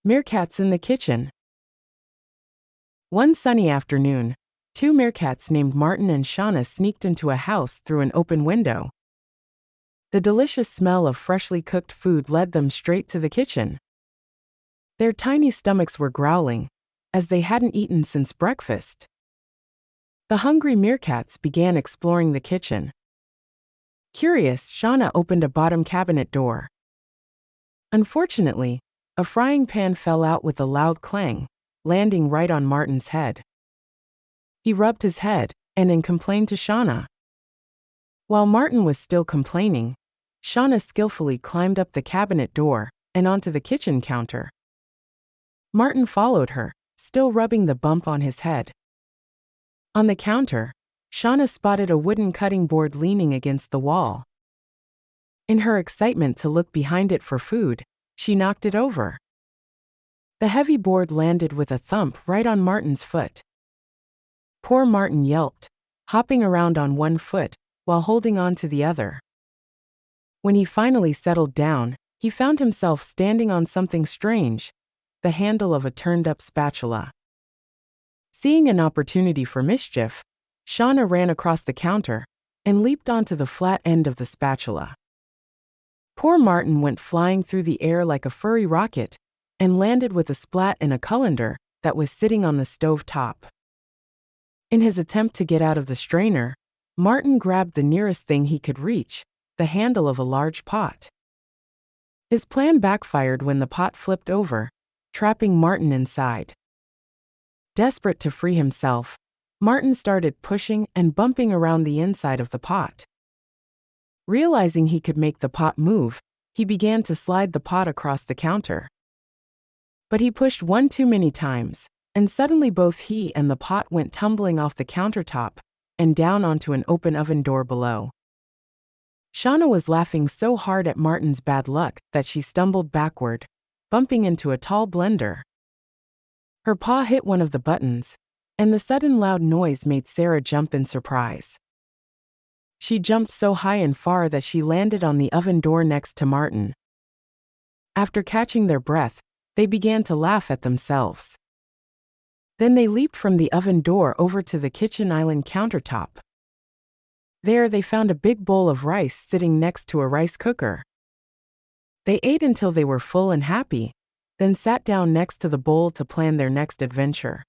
Meerkats in the Kitchen. One sunny afternoon, two meerkats named Martin and Shauna sneaked into a house through an open window. The delicious smell of freshly cooked food led them straight to the kitchen. Their tiny stomachs were growling, as they hadn't eaten since breakfast. The hungry meerkats began exploring the kitchen. Curious, Shauna opened a bottom cabinet door. Unfortunately, a frying pan fell out with a loud clang, landing right on Martin's head. He rubbed his head and complained to Shauna. While Martin was still complaining, Shauna skillfully climbed up the cabinet door and onto the kitchen counter. Martin followed her, still rubbing the bump on his head. On the counter, Shauna spotted a wooden cutting board leaning against the wall. In her excitement to look behind it for food, she knocked it over. The heavy board landed with a thump right on Martin's foot. Poor Martin yelped, hopping around on one foot while holding on to the other. When he finally settled down, he found himself standing on something strange, the handle of a turned-up spatula. Seeing an opportunity for mischief, Shauna ran across the counter and leaped onto the flat end of the spatula. Poor Martin went flying through the air like a furry rocket and landed with a splat in a colander that was sitting on the stove top. In his attempt to get out of the strainer, Martin grabbed the nearest thing he could reach, the handle of a large pot. His plan backfired when the pot flipped over, trapping Martin inside. Desperate to free himself, Martin started pushing and bumping around the inside of the pot. Realizing he could make the pot move, he began to slide the pot across the counter. But he pushed one too many times, and suddenly both he and the pot went tumbling off the countertop and down onto an open oven door below. Shauna was laughing so hard at Martin's bad luck that she stumbled backward, bumping into a tall blender. Her paw hit one of the buttons, and the sudden loud noise made Sarah jump in surprise. She jumped so high and far that she landed on the oven door next to Martin. After catching their breath, they began to laugh at themselves. Then they leaped from the oven door over to the kitchen island countertop. There they found a big bowl of rice sitting next to a rice cooker. They ate until they were full and happy, then sat down next to the bowl to plan their next adventure.